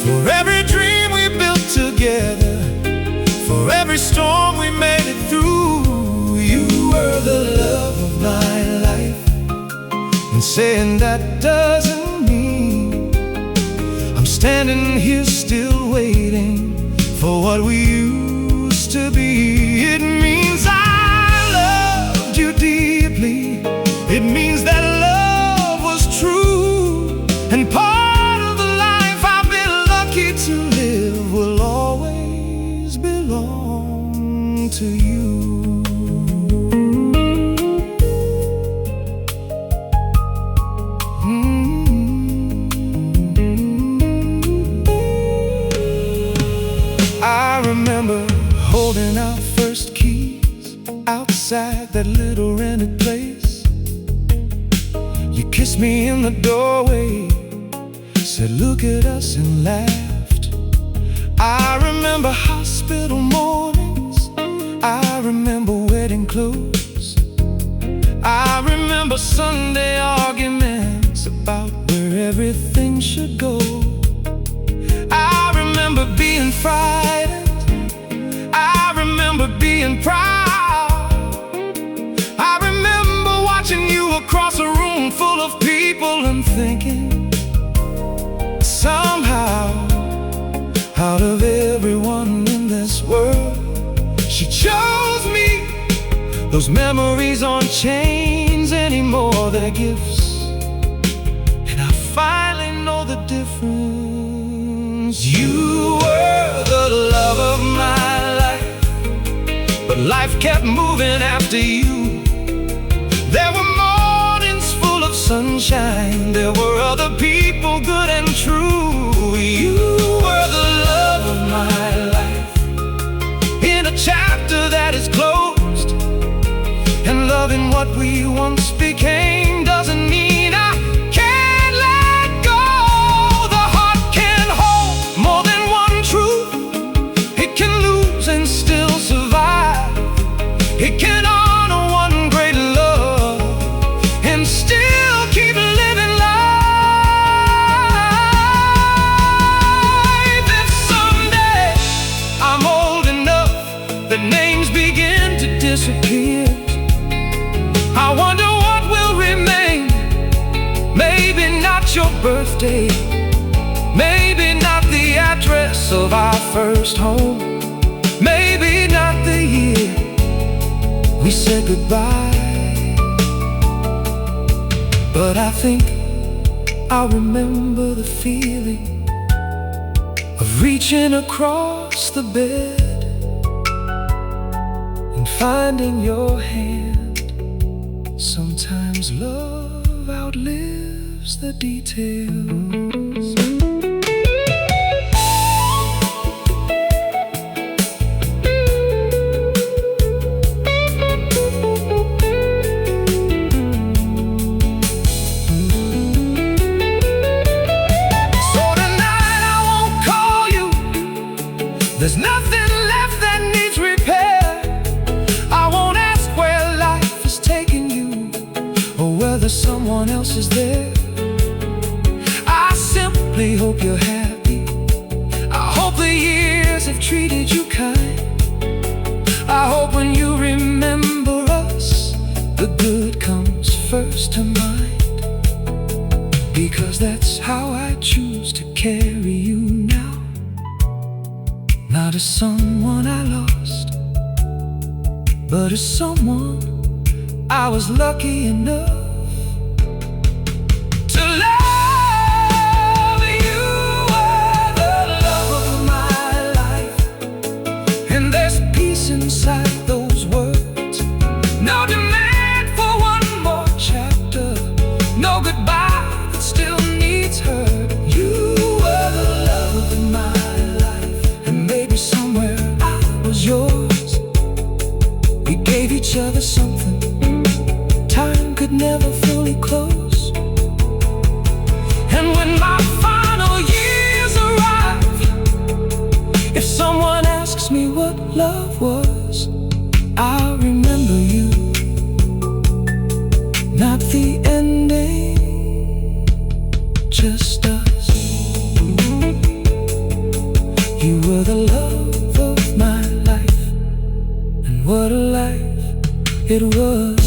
for every dream we built together, for every storm we made it through. You were the love of my life, and saying that doesn't mean I'm standing here still waiting for what we used to be. It means I loved you deeply. It means that love was true, and part of the life I've been lucky to live will always belong to you. I remember holding our first keys outside that little rented place. You kissed me in the doorway, said look at us, and laughed. I remember hospital mornings, I remember wedding clothes, I remember Sunday arguments about where everything should go. I remember being frightened, I remember being proud, I remember watching you across a room full of people and thinking, somehow, out of everyone in this world, she chose me. Those memories aren't chains anymore, they're gifts, and I finally know the difference. You were the love of my life, but life kept moving after you. There were mornings full of sunshine, there were other people good and true. You were the love of my life, in a chapter that is closed, and loving what we once became doesn't mean I can't let go. The heart can hold more than one truth, it can lose and still survive. It can honor one great love and still keep living life. If someday I'm old enough that names begin to disappear, I wonder what will remain. Maybe not your birthday, maybe not the address of our first home, maybe not the year we said goodbye, but I think I'll remember the feeling of reaching across the bed and finding your hand. Sometimes love outlives the details. There's nothing left that needs repair. I won't ask where life is taking you, or whether someone else is there. I simply hope you're happy. I hope the years have treated you kind. I hope when you remember us, the good comes first to mind. Because Not as someone I lost, but as someone I was lucky enough to love. You are the love of my life, and there's peace inside those words. No demand for one more chapter, no goodbye that still needs hurt. You are the love of my life, and maybe somewhere I was yours. We gave each other something time could never fully close. And when my final years arrive, if someone asks me what love was, I'll remember you, not the ending, just us. You were the love of my life, and what a life it was.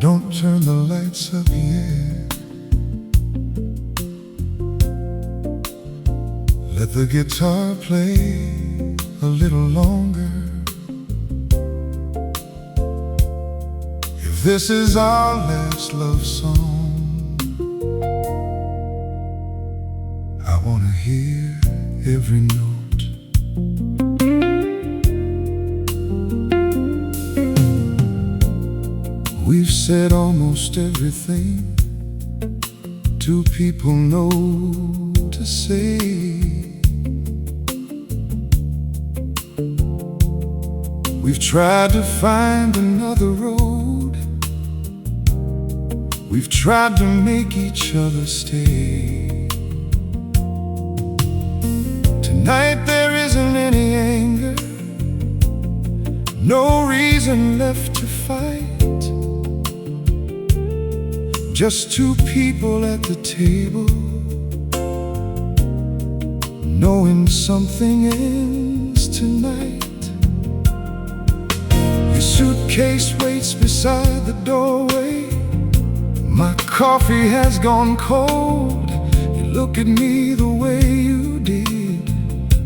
Don't turn the lights up yet. Let the guitar play a little longer. If this is our last love song, I wanna hear every note. We've said almost everything two people know to say. We've tried to find another road. We've tried to make each other stay. Tonight there isn't any anger, no reason left to fight. Just two people at the table, knowing something ends tonight. Your suitcase waits beside the doorway. My coffee has gone cold. You look at me the way you did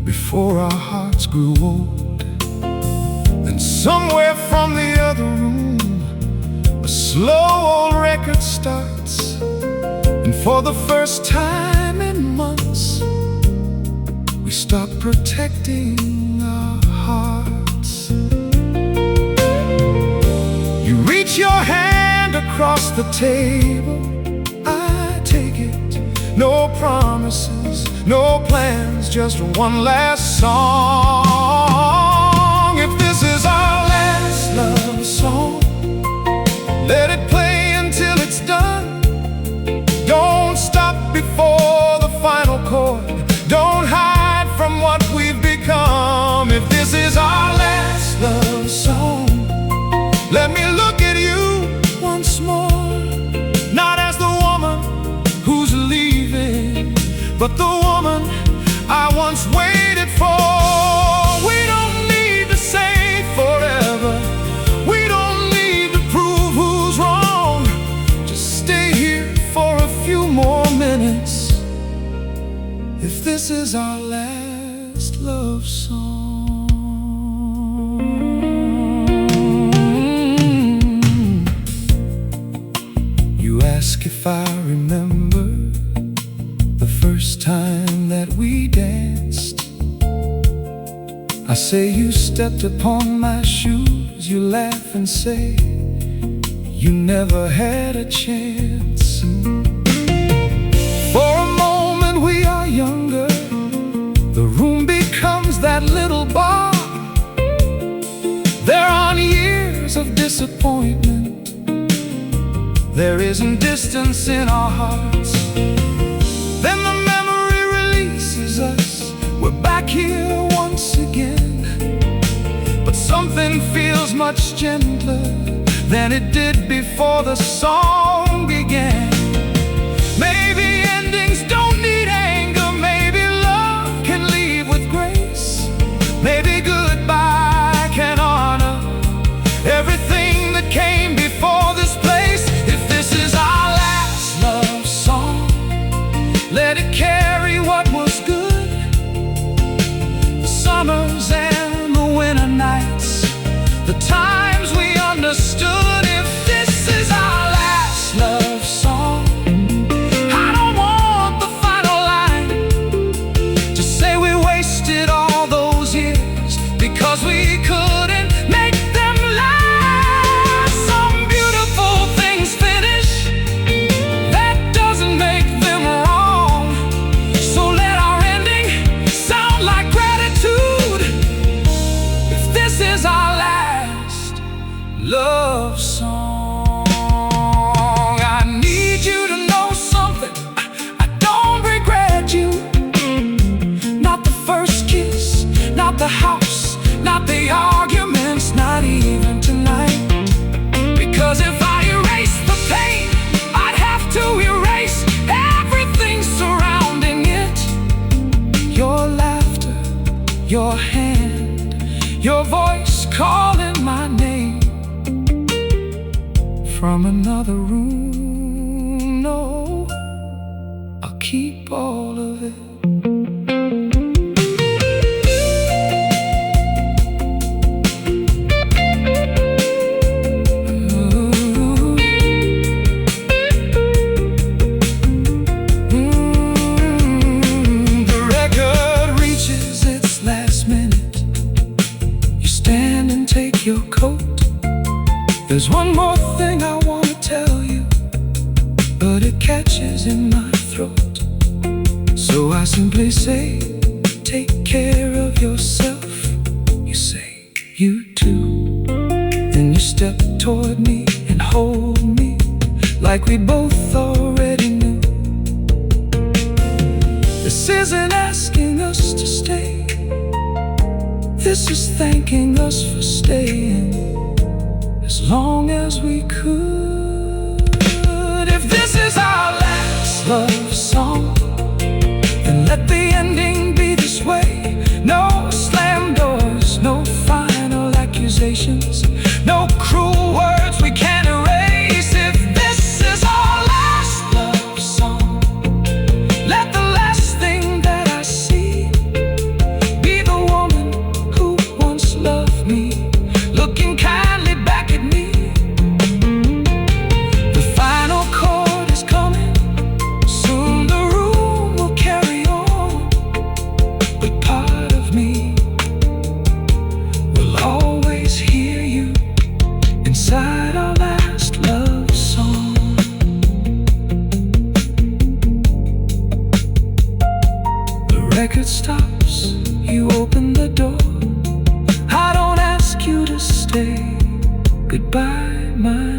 before our hearts grew old. Then somewhere from the other room, a slow old record starts, and for the first time in months, we stop protecting our hearts. You reach your hand across the table, I take it. No promises, no plans, just one last song. If this is our last love song, let it play until it's done. Don't stop before the final chord. Don't hide from what we've become. If this is our last love song, let me look at you once more. Not as the woman who's leaving, but the woman I once waited for. We don't need to say forever. We don't need to prove who's wrong. Just stay here for a few more minutes. If this is our last love song. You ask if I remember the first time that we danced. I say you stepped upon my shoes. You laugh and say you never had a chance. For a moment we are younger. The room becomes that little bar. There aren't years of disappointment. There isn't distance in our hearts. Then the memory releases us back here once again, but something feels much gentler than it did before the song began. Maybe endings don't need anger, maybe love can leave with grace. Maybe goodbye can honor everything that came before this place. If this is our last love song, let it carry what was good, the summers and the winter nights, the times we understood. If this is our last love song, I don't want the final line to say we wasted all those years because we couldn't make them last. Some beautiful things finish, that doesn't make them wrong. So let our ending sound like gratitude. If this is our last love song, I need you to know something. I don't regret you. Not the first kiss, not the house, not the arguments, not even tonight. Because if I erase the pain, I'd have to erase everything surrounding it. Your laughter, your hand, your voice calling my name from another room. No, I'll keep all of it. The record reaches its last minute. You stand and take your coat. There's one more thing I want to tell you, but it catches in my throat. So I simply say, take care of yourself. You say, you too. Then you step toward me and hold me like we both already knew. This isn't asking us to stay, this is thanking us for staying as long as we could. If this is our last love song, then let the ending be this way. No slam doors, no final accusations, no cruel words we can't erase. If this is our last love song, let the last thing that I see be the woman who once loved me, looking kindly back at me. The final chord is coming, soon the room will carry on, but part of me will always hear you inside our last love song. The record stops, you open the door. I don't ask you to stay. Goodbye, my